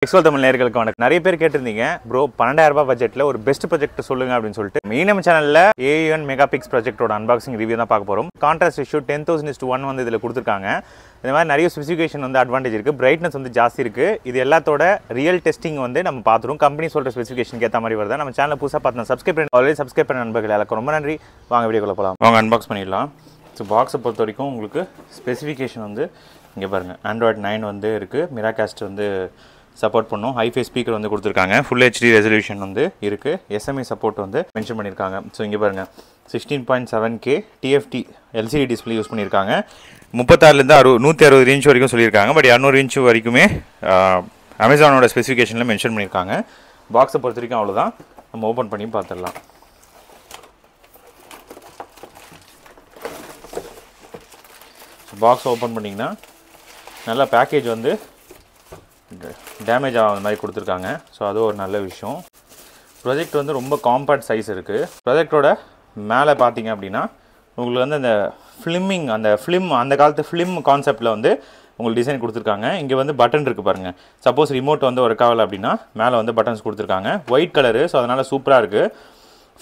எக்ஸ்வல் தமிழ் நேயர்களுக்கு வணக்கம். நிறைய பேர் கேட்டிருந்தீங்க ப்ரோ 12,000 ரூபாய் பட்ஜெட்டில் ஒரு பெஸ்ட் ப்ராஜெக்ட் சொல்லுங்க அப்படின்னு சொல்லிட்டு. மெயின் சேனலில் AE1 மெகாபிக்ஸ் ப்ராஜெக்டோட அன்பாக்சிங் ரிவ்யூ தான் பார்க்க போகிறோம். கான்ட்ராஸ்ட் ரேஷியோ 10,000:1 வந்து இதில் கொடுத்துருக்காங்க. இந்த மாதிரி நிறைய ஸ்பெசிஃபிகேஷன் வந்து அட்வான்டேஜ் இருக்குது. பிரைட்னஸ் வந்து ஜாஸ்தி இருக்குது. இது எல்லாத்தோட ரியல் டெஸ்டிங் வந்து நம்ம பார்த்துரும். கம்பெனி சொல்கிற ஸ்பெசிஃபிகேஷன் ஏற்ற மாதிரி வருது. நம்ம சேனல் புதுசாக பார்த்தா சப்ஸ்கிரைப் பண்ணி ஆல்ரெடி சப்ஸ்கிரைப் பண்ண நண்பர்கள் எல்லாருக்கும் ரொம்ப நன்றி. வாங்க வீடியோக்குள்ள போகலாம். வாங்க அன்பாக்ஸ் பண்ணிடலாம். ஸோ பாக்ஸை பொறுத்த வரைக்கும் உங்களுக்கு ஸ்பெசிஃபிகேஷன் வந்து இங்கே பாருங்கள். ஆண்ட்ராய்டு 9 வந்து இருக்குது. மிராகாஸ்ட் வந்து சப்போர்ட் பண்ணும். ஹைஃபை ஸ்பீக்கர் வந்து கொடுத்துருக்காங்க. ஃபுல் HD ரெசல்யூஷன் வந்து இருக்குது. SMI சப்போர்ட் வந்து மென்ஷன் பண்ணியிருக்காங்க. ஸோ இங்கே பாருங்கள் 16.7K TFT LCD display use பண்ணியிருக்காங்க. 36லேருந்து 160 இன்ச் வரைக்கும் சொல்லியிருக்காங்க. பட் 200 இன்ச் வரைக்குமே அமேசானோட ஸ்பெசிஃபிகேஷனில் மென்ஷன் பண்ணியிருக்காங்க. பாக்ஸை பொறுத்த வரைக்கும் அவ்வளோதான். நம்ம ஓப்பன் பண்ணி பார்த்துடலாம். பாக்ஸ் ஓப்பன் பண்ணிங்கன்னா நல்லா பேக்கேஜ் வந்து டேமேஜ் ஆகாத மாதிரி கொடுத்துருக்காங்க. ஸோ அது ஒரு நல்ல விஷயம். ப்ராஜெக்ட் வந்து ரொம்ப காம்பேக்ட் சைஸ் இருக்குது. ப்ராஜெக்டோட மேலே பார்த்தீங்க அப்படின்னா உங்களுக்கு வந்து அந்த ஃபிலிமிங் அந்த காலத்து ஃபிலிம் கான்செப்டில் வந்து உங்களுக்கு டிசைன் கொடுத்துருக்காங்க. இங்கே வந்து பட்டன் இருக்குது பாருங்கள். சப்போஸ் ரிமோட் வந்து ஒர்க் ஆகலை அப்படின்னா மேலே வந்து பட்டன்ஸ் கொடுத்துருக்காங்க. White colour. ஸோ அதனால் சூப்பராக இருக்குது.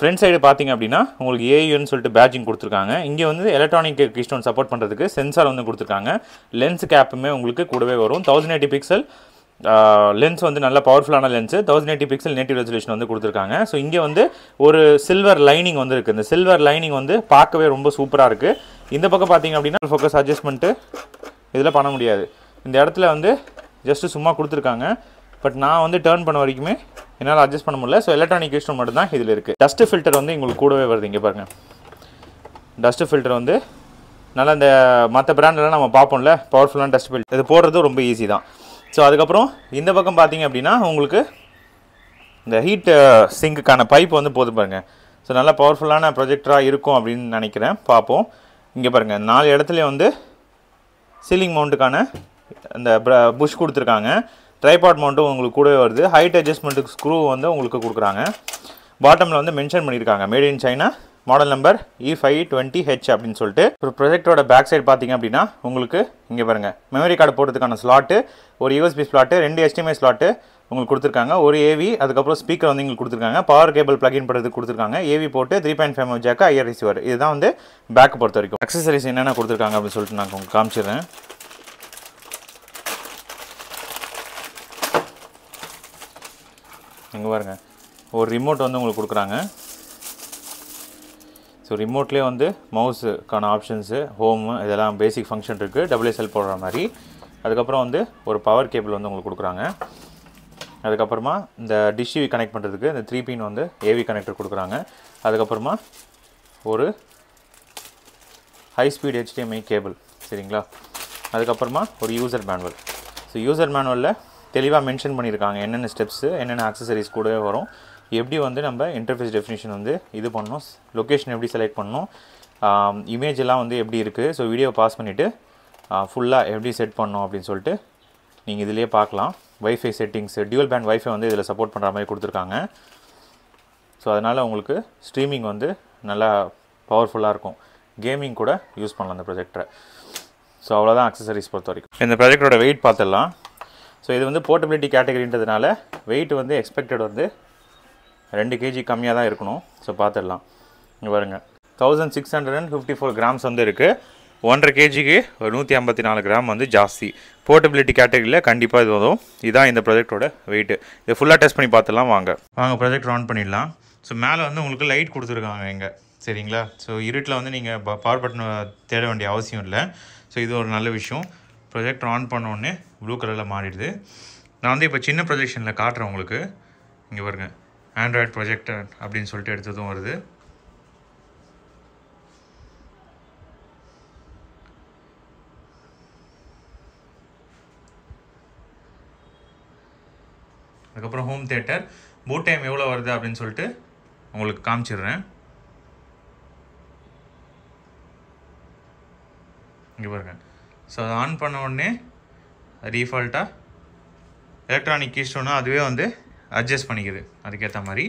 ஃப்ரண்ட் சைடு பார்த்தீங்க அப்படின்னா உங்களுக்கு AE1 சொல்லிட்டு பேட்சிங் கொடுத்துருக்காங்க. இங்கே வந்து எலக்ட்ரானிக் கீஸ்டோன் சப்போர்ட் பண்ணுறதுக்கு சென்சார் வந்து கொடுத்துருக்காங்க. லென்ஸ் கேப்புமே உங்களுக்கு கூடவே வரும். 1080 பிக்சல் லென்ஸ் வந்து நல்ல பவர்ஃபுல்லான லென்ஸு. 1080 பிக்சல் நேட்டிவ் ரெசல்யூஷன் வந்து கொடுத்துருக்காங்க. ஸோ இங்கே வந்து ஒரு சில்வர் லைனிங் வந்து இருக்குது. இந்த சில்வர் லைனிங் வந்து பார்க்கவே ரொம்ப சூப்பராக இருக்குது. இந்த பக்கம் பார்த்தீங்க அப்படின்னா ஃபோக்கஸ் அட்ஜஸ்ட்மெண்ட்டு இதில் பண்ண முடியாது. இந்த இடத்துல வந்து ஜஸ்ட்டு சும்மா கொடுத்துருக்காங்க. பட் நான் வந்து டர்ன் பண்ண வரைக்குமே என்னால் அட்ஜஸ்ட் பண்ண முடியல. ஸோ எலக்ட்ரானிக் கீஸ்டோன் மட்டும் தான் இதில் இருக்குது. டஸ்ட் ஃபில்டர் வந்து உங்களுக்கு கூடவே வருது. இங்கே பாருங்கள். டஸ்ட் ஃபில்டர் வந்து நல்லா இந்த மற்ற பிராண்டெலாம் நம்ம பார்ப்போம்ல, பவர்ஃபுல்லான டஸ்ட் ஃபில்டர். இது போடுறது ரொம்ப ஈஸி தான். ஸோ அதுக்கப்புறம் இந்த பக்கம் பார்த்தீங்க அப்படின்னா உங்களுக்கு இந்த ஹீட் சிங்க்குக்கான பைப் வந்து போது பாருங்கள். ஸோ நல்லா பவர்ஃபுல்லான ப்ரொஜெக்டராக இருக்கும் அப்படின்னு நினைக்கிறேன். பார்ப்போம். இங்கே பாருங்கள் 4 இடத்துலையும் வந்து சீலிங் மவுண்ட்டுக்கான இந்த புஷ் கொடுத்துருக்காங்க. ட்ரைபாட் மவுண்ட்டும் உங்களுக்கு கூடவே வருது. ஹைட் அட்ஜஸ்ட்மெண்ட்டுக்கு ஸ்க்ரூ வந்து உங்களுக்கு கொடுக்குறாங்க. பாட்டமில் வந்து மென்ஷன் பண்ணியிருக்காங்க made in China, model number E520H அப்படின்னு சொல்லிட்டு. ஒரு ப்ராஜெக்டோட பேக் சைடு பார்த்தீங்க அப்படின்னா உங்களுக்கு இங்கே பாருங்கள் மெமரி கார்டு போடுறதுக்கான ஸ்லாட்டு, ஒரு USB ஸ்லாட்டு, 2 HDMI ஸ்லாட்டு உங்களுக்கு கொடுத்துருக்காங்க. ஒரு AV, அதுக்கப்புறம் ஸ்பீக்கர் வந்து உங்களுக்கு கொடுத்துருக்காங்க. பவர் கேபிள் பிளக்இன் பண்ணுறதுக்கு கொடுத்துருக்காங்க. AV போட்டு 3.5mm ஜாக்கு, IR ரிசீவர். இதுதான் வந்து பேக் பொறுத்த வரைக்கும். அக்சசரிஸ் என்னென்ன கொடுத்துருக்காங்க அப்படின்னு சொல்லிட்டு நான் உங்களுக்கு காமிச்சிடுறேன். இங்கே பாருங்க ஒரு ரிமோட் வந்து உங்களுக்கு கொடுக்குறாங்க. ஸோ ரிமோட்லேயே வந்து மவுஸுக்கான ஆப்ஷன்ஸு, ஹோமு இதெல்லாம் பேசிக் ஃபங்க்ஷன் இருக்குது. WSL போடுற மாதிரி. அதுக்கப்புறம் வந்து ஒரு பவர் கேபிள் வந்து உங்களுக்கு கொடுக்குறாங்க. அதுக்கப்புறமா இந்த டிஷ் டிவி கனெக்ட் பண்ணுறதுக்கு இந்த 3 பின் வந்து AV கனெக்டர் கொடுக்குறாங்க. அதுக்கப்புறமா ஒரு ஹை ஸ்பீட் HDMI கேபிள், சரிங்களா. அதுக்கப்புறமா ஒரு யூசர் மேனுவல். ஸோ யூசர் மேனுவலில் தெளிவாக மென்ஷன் பண்ணியிருக்காங்க என்னென்ன ஸ்டெப்ஸு, என்னென்ன ஆக்சசரிஸ் கூடவே வரும், எப்படி வந்து நம்ம இன்டர்ஃபேஸ் டெஃபினிஷன் வந்து இது பண்ணணும், லொக்கேஷன் எப்படி செலக்ட் பண்ணணும், இமேஜ் எல்லாம் வந்து எப்படி இருக்குது. ஸோ வீடியோ பாஸ் பண்ணிவிட்டு ஃபுல்லாக எப்படி செட் பண்ணணும் அப்படின்னு சொல்லிட்டு நீங்கள் இதிலேயே பார்க்கலாம். Wifi settings, dual band wifi வந்து இதில் சப்போர்ட் பண்ணுற மாதிரி கொடுத்துருக்காங்க. ஸோ அதனால் உங்களுக்கு ஸ்ட்ரீமிங் வந்து நல்லா பவர்ஃபுல்லாக இருக்கும். கேமிங் கூட யூஸ் பண்ணலாம் அந்த ப்ராஜெக்டரை. ஸோ அவ்வளோதான் அக்சசரிஸ் பொறுத்த வரைக்கும். இந்த ப்ராஜெக்டோட வெயிட் பார்த்துடலாம். ஸோ இது வந்து போர்ட்டபிலிட்டி கேட்டகரின்றதுனால வெயிட் வந்து எக்ஸ்பெக்டட் வந்து 2 kg கம்மியாக தான் இருக்கணும். ஸோ பார்த்துடலாம். இங்கே பாருங்கள் 1654 கிராம்ஸ் வந்து இருக்குது. 1.5 kgக்கு ஒரு 154 கிராம் வந்து ஜாஸ்தி. போர்ட்டபிலிட்டி கேட்டகரியில் கண்டிப்பாக இது வரும். இதுதான் இந்த ப்ராஜெக்டோட வெயிட்டு. இதை ஃபுல்லாக டெஸ்ட் பண்ணி பார்த்துடலாம். வாங்க ப்ராஜெக்ட் ஆன் பண்ணிடலாம். ஸோ மேலே வந்து உங்களுக்கு லைட் கொடுத்துருக்காங்க இங்கே, சரிங்களா. ஸோ இருட்டில் வந்து நீங்கள் பவர் பட்டனை தேட வேண்டிய அவசியம் இல்லை. ஸோ இது ஒரு நல்ல விஷயம். ப்ரொஜெக்டர் ஆன் பண்ணோடனே ப்ளூ கலரில் மாறிடுது. நான் வந்து இப்போ சின்ன ப்ரொஜெக்ஷனில் காட்டுறேன் உங்களுக்கு. இங்கே பாருங்கள் ஆண்ட்ராய்டு ப்ரொஜெக்டர் அப்படின்னு சொல்லிட்டு எடுத்ததும் வருது. அதுக்கப்புறம் ஹோம் தியேட்டர் பூட் டைம் எவ்வளோ வருது அப்படின்னு சொல்லிட்டு உங்களுக்கு காமிச்சிடுறேன். இங்கே பாருங்க. ஸோ அதை ஆன் பண்ண உடனே ரீஃபால்ட்டாக எலக்ட்ரானிக் கீஸ்டோனா அதுவே வந்து அட்ஜஸ்ட் பண்ணிக்குது அதுக்கேற்ற மாதிரி.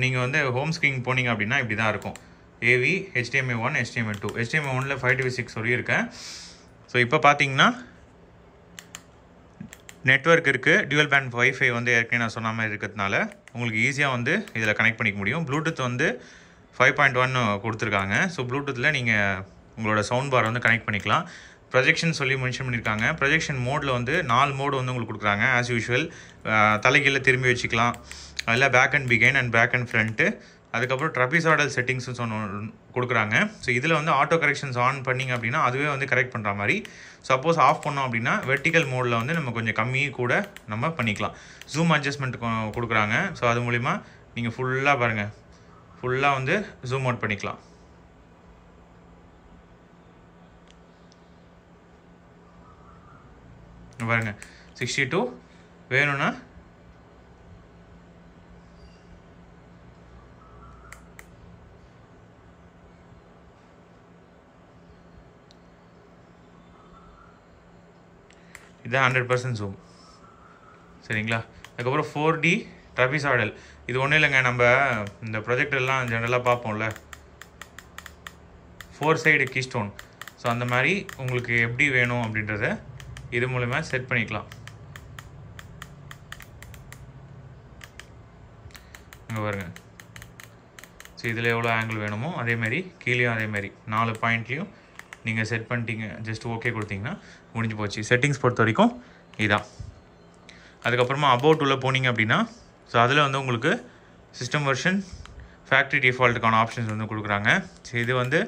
நீங்கள் வந்து ஹோம் ஸ்க்ரீன் போனீங்க அப்படின்னா இப்படி தான் இருக்கும். AV, HDMI 1, HDMI 2. HDMI 1ல் 5 to 6 வரையும் இருக்கேன். ஸோ இப்போ பார்த்தீங்கன்னா நெட்வொர்க் இருக்குது, டியூவல் பேண்ட் வைஃபை வந்து ஏற்கனவே நான் சொன்ன மாதிரி இருக்கிறதுனால உங்களுக்கு ஈஸியாக வந்து இதில் கனெக்ட் பண்ணிக்க முடியும். ப்ளூடூத் வந்து 5.1 கொடுத்துருக்காங்க. ஸோ ப்ளூடூத்தில் நீங்கள் உங்களோட சவுண்ட் பார் வந்து கனெக்ட் பண்ணிக்கலாம். ப்ரொஜெக்ஷன் சொல்லி மென்ஷன் பண்ணியிருக்காங்க. ப்ரொஜெக்ஷன் மோடில் வந்து 4 மோடு வந்து உங்களுக்கு கொடுக்குறாங்க. ஆஸ் யூஷுவல் தலைகீழ திரும்பி வச்சுக்கலாம், அதில் பேக் அண்ட் பிகைன் அண்ட் பேக் அண்ட் ஃப்ரண்ட்டு, அதுக்கப்புறம் ட்ரபிசாய்டல் செட்டிங்ஸ் கொடுக்குறாங்க. ஸோ இதில் வந்து ஆட்டோ கரெக்ஷன்ஸ் ஆன் பண்ணிங்க அப்படின்னா அதுவே வந்து கரெக்ட் பண்ணுற மாதிரி. சப்போஸ் ஆஃப் பண்ணோம் அப்படின்னா வெர்டிக்கல் மோடில் வந்து நம்ம கொஞ்சம் கம்மி கூட நம்ம பண்ணிக்கலாம். ஜூம் அட்ஜஸ்ட்மெண்ட் கொடுக்குறாங்க. ஸோ அது மூலிமா நீங்கள் ஃபுல்லாக பாருங்கள், ஃபுல்லாக வந்து ஜூம் அவுட் பண்ணிக்கலாம். பாருங்க 62 வேணும்னா இதுதான் 100% ஜூம். சரிங்களா? அதுக்கப்புறம் 4D ட்ரபிசாய்டல். இது ஒன்றும் இல்லைங்க, நம்ம இந்த ப்ரொஜெக்டெல்லாம் ஜென்ரலாக பார்ப்போம்ல 4 சைடு கீஸ்டோன். ஸோ அந்த மாதிரி உங்களுக்கு எப்படி வேணும் அப்படின்றத இது மூலமாக செட் பண்ணிக்கலாம். இங்கே பாருங்க. ஸோ இதில் எவ்வளோ ஆங்கிள் வேணுமோ அதேமாதிரி கீழேயும் அதேமாதிரி 4 பாயிண்ட்லேயும் நீங்கள் செட் பண்ணிட்டீங்க. ஜஸ்ட் ஓகே கொடுத்தீங்கன்னா முடிஞ்சு போச்சு. செட்டிங்ஸ் பொறுத்த வரைக்கும் இதுதான். அதுக்கப்புறமா அபவுட் உள்ள போனீங்க அப்படின்னா ஸோ அதில் வந்து உங்களுக்கு சிஸ்டம் வெர்ஷன் ஃபேக்ட்ரி டிஃபால்ட்டுக்கான ஆப்ஷன்ஸ் வந்து கொடுக்குறாங்க. ஸோ இது வந்து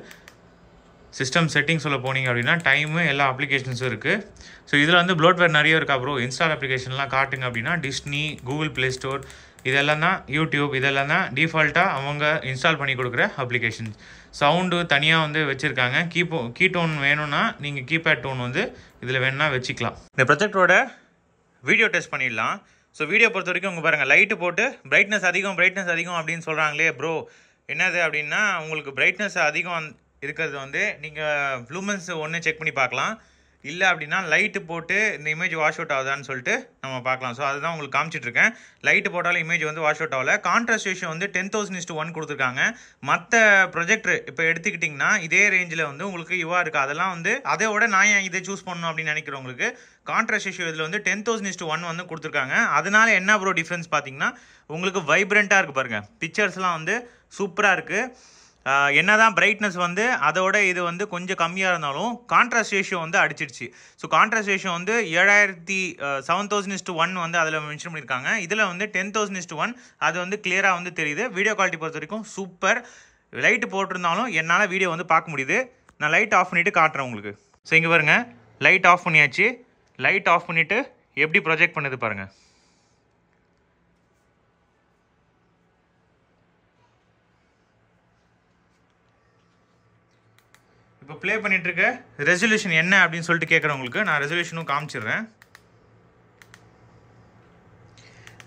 சிஸ்டம் செட்டிங்ஸ் உள்ள போனீங்க அப்படின்னா டைமு எல்லா அப்ளிகேஷன்ஸும் இருக்குது. ஸோ இதில் வந்து ப்ளோட்வேர் நிறைய இருக்கா ப்ரோ, இன்ஸ்டால் அப்ளிகேஷன்லாம் காட்டுங்க அப்படின்னா டிஸ்னி, கூகுள் ப்ளே ஸ்டோர், இதெல்லாம் தான் யூடியூப், இதெல்லாம் தான் டிஃபால்ட்டாக அவங்க இன்ஸ்டால் பண்ணி கொடுக்குற அப்ளிகேஷன்ஸ். சவுண்டு தனியாக வந்து வச்சுருக்காங்க. கீ டோன் வேணும்னா நீங்கள் கீபேட் டோன் வந்து இதில் வேணும்னா வச்சுக்கலாம். இந்த ப்ரொஜெக்டரோட வீடியோ டெஸ்ட் பண்ணிடலாம். ஸோ வீடியோ பொறுத்த வரைக்கும் உங்கள் பாருங்கள், லைட்டு போட்டு பிரைட்னஸ் அதிகம் அப்படின்னு சொல்கிறாங்களே ப்ரோ என்னது அப்படின்னா, உங்களுக்கு பிரைட்னஸ் அதிகம் இருக்கிறது வந்து நீங்கள் லூமன்ஸ் ஒன்று செக் பண்ணி பார்க்கலாம். இல்லை அப்படின்னா லைட்டு போட்டு இந்த இமேஜ் வாஷ் அவுட் ஆகுதான்னு சொல்லிட்டு நம்ம பார்க்கலாம். ஸோ அதுதான் உங்களுக்கு காமிச்சிட்ருக்கேன். லைட்டு போட்டாலும் இமேஜ் வந்து வாஷ் அவுட் ஆகலை. கான்ட்ராஸ்ட் ரேஷியோ வந்து 10,000:1 கொடுத்துருக்காங்க. மற்ற ப்ரொஜெக்டர் இப்போ எடுத்துக்கிட்டிங்கன்னா இதே ரேஞ்சில் வந்து உங்களுக்கு இவாக இருக்குது. அதெல்லாம் வந்து அதை விட நான் ஏன் இதை சூஸ் பண்ணணும் அப்படின்னு நினைக்கிறவங்களுக்கு கான்ட்ராஸ்ட் ரேஷியோ இதில் வந்து 10,000:1 வந்து கொடுத்துருக்காங்க. அதனால என்ன ப்ரோ டிஃப்ரென்ஸ் பார்த்தீங்கன்னா உங்களுக்கு வைப்ரண்ட்டாக இருக்குது பாருங்கள், பிக்சர்ஸ்லாம் வந்து சூப்பராக இருக்குது. என்ன தான் பிரைட்னஸ் வந்து அதோட இது வந்து கொஞ்சம் கம்மியாக இருந்தாலும் கான்ட்ராஸ்ட் ரேஷியோ வந்து அடிச்சிடுச்சு. ஸோ கான்ட்ராஸ்ட் ரேஷியோ வந்து 7,000:1 வந்து அதில் மென்ஷன் பண்ணியிருக்காங்க. இதில் வந்து 10,000:1 அது வந்து கிளியராக வந்து தெரியுது. வீடியோ குவாலிட்டி பொறுத்த வரைக்கும் சூப்பர். லைட்டு போட்டிருந்தாலும் என்னால் வீடியோ வந்து பார்க்க முடியுது. நான் லைட் ஆஃப் பண்ணிவிட்டு காட்டுறேன் உங்களுக்கு. ஸோ இங்கே பாருங்கள், லைட் ஆஃப் பண்ணியாச்சு. லைட் ஆஃப் பண்ணிவிட்டு எப்படி ப்ரொஜெக்ட் பண்ணுது பாருங்கள். இப்போ ப்ளே பண்ணிகிட்ருக்க ரெசல்யூஷன் என்ன அப்படின்னு சொல்லிட்டு கேட்குறவங்களுக்கு நான் ரெசல்யூஷனும் காமிச்சிடுறேன்.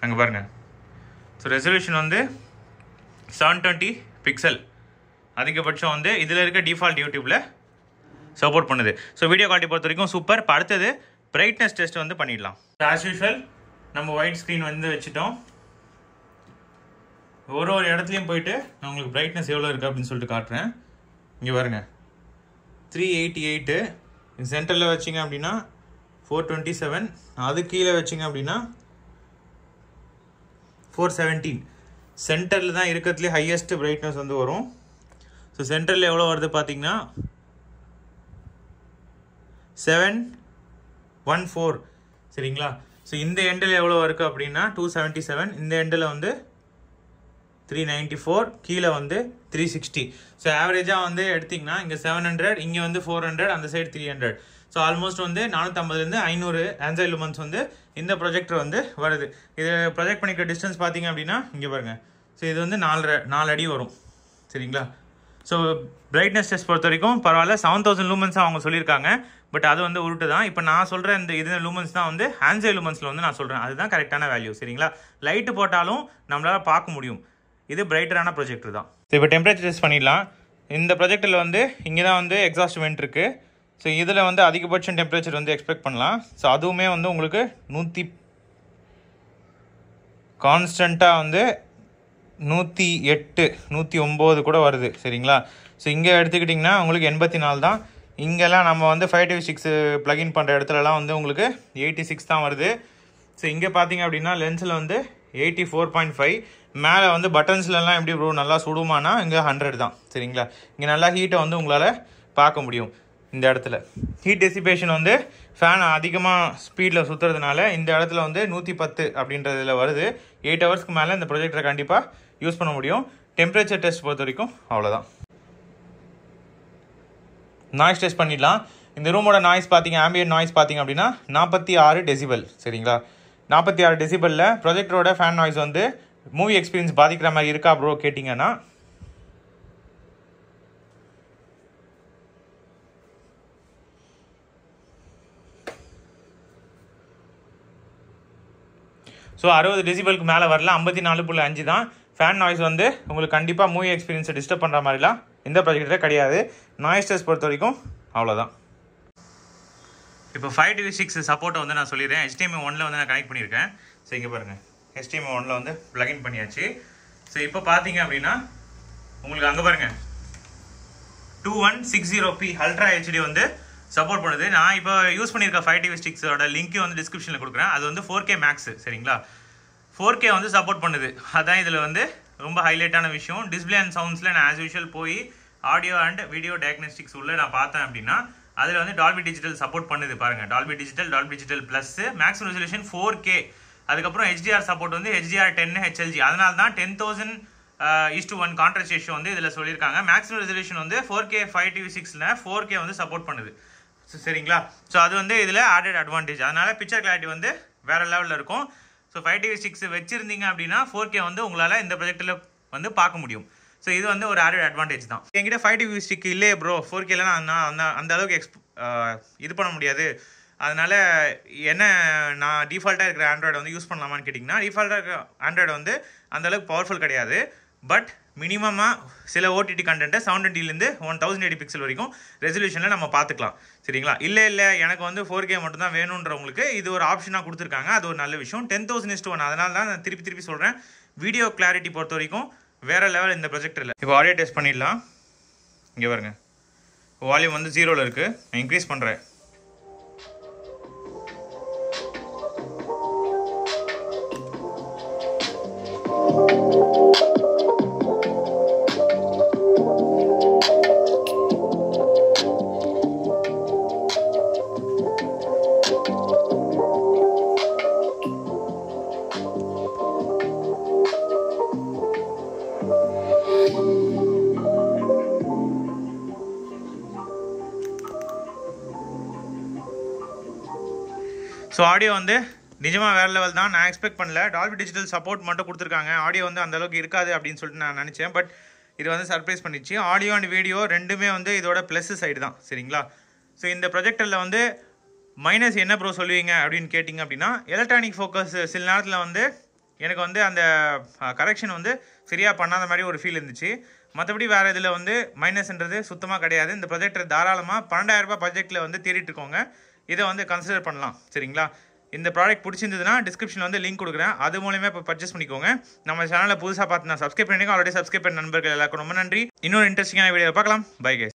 அங்கே பாருங்கள். ஸோ ரெசல்யூஷன் வந்து 720 பிக்சல் அதிகபட்சம் வந்து இதில் இருக்க டிஃபால்ட் யூடியூப்பில் சப்போர்ட் பண்ணுது. ஸோ வீடியோ குவாலிட்டி பொறுத்த வரைக்கும் சூப்பர். இப்போ அடுத்தது பிரைட்னஸ் டெஸ்ட் வந்து பண்ணிடலாம். ஆஸ் யூஷுவல் நம்ம ஒயிட் ஸ்க்ரீன் வந்து வச்சுட்டோம். ஒரு இடத்துலையும் போயிட்டு நான் உங்களுக்கு பிரைட்னஸ் எவ்வளோ இருக்குது அப்படின்னு சொல்லிட்டு காட்டுறேன். இங்கே பாருங்கள், 388. சென்டரில் வச்சிங்க அப்படின்னா 427. அது கீழே வச்சிங்க அப்படின்னா 417. சென்டரில் தான் இருக்கிறதுலே ஹையஸ்ட் பிரைட்னஸ் வந்து வரும். ஸோ சென்டரில் எவ்வளோ வருது பார்த்தீங்கன்னா 714. சரிங்களா? ஸோ இந்த எண்டில் எவ்வளோ இருக்குது அப்படின்னா 277. இந்த எண்டில் வந்து 394, கீழே வந்து 360. ஸோ ஆவரேஜாக வந்து எடுத்திங்கன்னா இங்கே 700, இங்கே வந்து 400, அந்த சைடு 300. ஸோ ஆல்மோஸ்ட் வந்து 450 500 ஆன்சைட் லூமன்ஸ் வந்து இந்த ப்ரொஜெக்டர் வந்து வருது. இது ப்ரொஜெக்ட் பண்ணிக்கிற டிஸ்டன்ஸ் பார்த்தீங்க அப்படின்னா இங்கே பாருங்கள். ஸோ இது வந்து 4 அடி வரும். சரிங்களா? ஸோ பிரைட்னஸ் டெஸ்ட் பொறுத்த வரைக்கும் பரவாயில்ல. 7,000 லூமன்ஸாக அவங்க சொல்லியிருக்காங்க. பட் அது வந்து உருட்டு தான். இப்போ நான் சொல்கிற இந்த இது லூமன்ஸ் தான் வந்து ஆன்சைட் லூமன்ஸில் வந்து நான் சொல்கிறேன். அதுதான் கரெக்டான வேல்யூ. சரிங்களா? லைட்டு போட்டாலும் நம்மளால் பார்க்க முடியும். இது பிரைட்டரான ப்ரொஜெக்டர் தான். ஸோ இப்போ டெம்பரேச்சர் டெஸ்ட் பண்ணிடலாம். இந்த ப்ரொஜெக்டரில் வந்து இங்கே தான் வந்து எக்ஸாஸ்ட் வெண்ட் இருக்குது. ஸோ இதில் வந்து அதிகபட்சம் டெம்பரேச்சர் வந்து எக்ஸ்பெக்ட் பண்ணலாம். ஸோ அதுவுமே வந்து உங்களுக்கு 100 கான்ஸ்டண்ட்டாக வந்து 108 109 கூட வருது. சரிங்களா? ஸோ இங்கே எடுத்துக்கிட்டிங்கன்னா உங்களுக்கு 84 தான். இங்கெல்லாம் நம்ம வந்து 526 ப்ளகின் பண்ணுற இடத்துலலாம் வந்து உங்களுக்கு 86 தான் வருது. ஸோ இங்கே பார்த்தீங்க அப்படின்னா லென்ஸில் வந்து 84.5. மேலே வந்து பட்டன்ஸ்லலாம் எப்படி ப்ரோ நல்லா சுடுமானா இங்கே 100 தான் சரிங்களா. இங்கே நல்லா ஹீட்டை வந்து உங்களால் பார்க்க முடியும். இந்த இடத்துல ஹீட் டெசிபேஷன் வந்து ஃபேன் அதிகமாக ஸ்பீடில் சுற்றுறதுனால இந்த இடத்துல வந்து 110 அப்படின்றதுல வருது. 8 ஹவர்ஸ்க்கு மேலே இந்த ப்ரொஜெக்டரை கண்டிப்பாக யூஸ் பண்ண முடியும். டெம்பரேச்சர் டெஸ்ட் பொறுத்த வரைக்கும் அவ்வளோதான். நாய்ஸ் டெஸ்ட் பண்ணிடலாம். இந்த ரூமோட நாய்ஸ் பார்த்தீங்க, ஆம்பியன்ட் நாய்ஸ் பார்த்தீங்க அப்படின்னா 46 டெசிபல் சரிங்களா. 46 டெசிபலில் ப்ரொஜெக்டரோட ஃபேன் நாய்ஸ் வந்து மூவி எக்ஸ்பீரியன்ஸ் பாதிக்கிற மாதிரி இருக்கா ப்ரோ கேட்டிங்கன்னா ஸோ 60 டெசிபலுக்கு மேலே வரல, 54.5 தான். ஃபேன் நாய்ஸ் வந்து உங்களுக்கு கண்டிப்பாக மூவி எக்ஸ்பீரியன்ஸை டிஸ்டர்ப் பண்ணுற மாதிரிலாம் இந்த ப்ராஜெக்டில் கிடையாது. நாய்ஸ் டெஸ்ட் பொறுத்த வரைக்கும் அவ்வளோதான். இப்போ 5.6 சப்போர்ட்டை வந்து நான் சொல்லிடுறேன். HDMI 1 வந்து நான் கனெக்ட் பண்ணியிருக்கேன். ஸோ இங்கே பாருங்கள், HDMI 1 வந்து ப்ளகின் பண்ணியாச்சு. ஸோ இப்போ பார்த்தீங்க அப்படின்னா உங்களுக்கு அங்கே பாருங்கள் 2160p அல்ட்ரா HD வந்து சப்போர்ட் பண்ணுது. நான் இப்போ யூஸ் பண்ணியிருக்க 5.6 லிங்க்கு வந்து டிஸ்கிரிப்ஷனில் கொடுக்குறேன். அது வந்து 4K மேக்ஸ் சரிங்களா. 4K வந்து சப்போர்ட் பண்ணுது. அதான் இதில் வந்து ரொம்ப ஹைலைட்டான விஷயம். டிஸ்பிளே அண்ட் சவுண்ட்ஸில் நான் ஆஸ் யூஷுவல் போய் ஆடியோ அண்ட் வீடியோ டயக்னோஸ்டிக்ஸ் உள்ள நான் பார்த்தேன் அப்படின்னா அதில் வந்து டால்பி டிஜிட்டல் சப்போர்ட் பண்ணுது பாருங்கள். Dolby digital plus maximum resolution 4K. அதுக்கப்புறம் HDR சப்போர்ட் வந்து HDR10 HLG. அதனால தான் 10,000:1 கான்ட்ராஸ்ட் ரேஷியோ வந்து இதில் சொல்லியிருக்காங்க. மேக்ஸிமம் ரெசல்யூஷன் வந்து 4K 5.6ல 4K வந்து சப்போர்ட் பண்ணுது சரிங்களா. ஸோ அது வந்து இதில் ஆடட் அட்வான்டேஜ். அதனால் பிக்சர் கிளாரிட்டி வந்து வேறு லெவலில் இருக்கும். ஸோ 5.6 வச்சுருந்தீங்க அப்படின்னா 4K வந்து உங்களால் இந்த ப்ரொஜெக்டில் வந்து பார்க்க முடியும். ஸோ இது வந்து ஒரு ஆடட் அட்வான்டேஜ் தான். என்கிட்ட 5.6 இல்லையே ப்ரோ 4Kல நான் அந்த அளவுக்கு இது பண்ண முடியாது, அதனால் என்ன நான் டிஃபால்ட்டாக இருக்கிற ஆண்ட்ராய்டை வந்து யூஸ் பண்ணலாமான்னு கேட்டிங்கன்னா டிஃபால்ட்டாக இருக்கிற ஆண்ட்ராய்டு வந்து அந்தளவுக்கு பவர்ஃபுல் கிடையாது. பட் மினிமமாக சில OTT கண்டென்ட்டை 720லேருந்து 1080 பிக்சல் வரைக்கும் ரெசல்யூஷனில் நம்ம பார்த்துக்கலாம் சரிங்களா. இல்லை எனக்கு வந்து 4K மட்டும்தான் வேணுன்றவங்களுக்கு இது ஒரு ஆப்ஷனாக கொடுத்துருக்காங்க. அது ஒரு நல்ல விஷயம். 10,000:1 அதனால தான் நான் திருப்பி சொல்கிறேன். வீடியோ கிளாரிட்டி பொறுத்த வரைக்கும் வேறு லெவல் இந்த ப்ரொஜெக்டரில். இப்போ ஆடியோ டெஸ்ட் பண்ணிடலாம். இங்கே பாருங்க, வால்யூம் வந்து 0ல் இருக்குது. நான் இன்க்ரீஸ் பண்ணுறேன். ஸோ ஆடியோ வந்து நிஜமாக வேறு லெவல் தான். நான் எக்ஸ்பெக்ட் பண்ணல. டால்பி டிஜிட்டல் சப்போர்ட் மட்டும் கொடுத்துருக்காங்க. ஆடியோ வந்து அந்தளவுக்கு இருக்காது அப்படின்னு சொல்லிட்டு நான் நினச்சேன். பட் இது வந்து சர்ப்ரைஸ் பண்ணிச்சு. ஆடியோ அண்ட் வீடியோ ரெண்டுமே வந்து இதோட ப்ளஸ் சைடு தான் சரிங்களா. ஸோ இந்த ப்ரொஜெக்டரில் வந்து மைனஸ் என்ன ப்ரோ சொல்லுவீங்க அப்படின்னு கேட்டிங்க அப்படின்னா எலக்ட்ரானிக் ஃபோக்கஸ் சில நேரத்தில் வந்து எனக்கு வந்து அந்த கரெக்ஷன் வந்து சரியாக பண்ணாத மாதிரி ஒரு ஃபீல் இருந்துச்சு. மற்றபடி வேறு இதில் வந்து மைனஸ்ன்றது சுத்தமாக கிடையாது. இந்த ப்ரொஜெக்டர் தாராளமாக 12,000 பட்ஜெட்டில் வந்து தேடிட்டு இருக்கோங்க. இதை வந்து கன்சிடர் பண்ணலாம் சரிங்களா. இந்த ப்ராடக்ட் பிடிச்சிருந்ததுன்னா டிஸ்கிரிப்ஷனில் வந்து லிங்க் கொடுக்குறேன். அது மூலமே இப்போ பர்ச்சேஸ் பண்ணிக்கோங்க. நம்ம சேனலில் புதுசாக பார்த்து நான் சப்ஸ்கிரைப் பண்ணிக்கோங்க. ஆல்ரெடி சப்ஸ்கிரைப் பண்ண நண்பர்கள் எல்லாருக்கும் ரொம்ப நன்றி. இன்னொரு இன்ட்ரெஸ்டிங்கான வீடியோ பார்க்கலாம். Bye guys.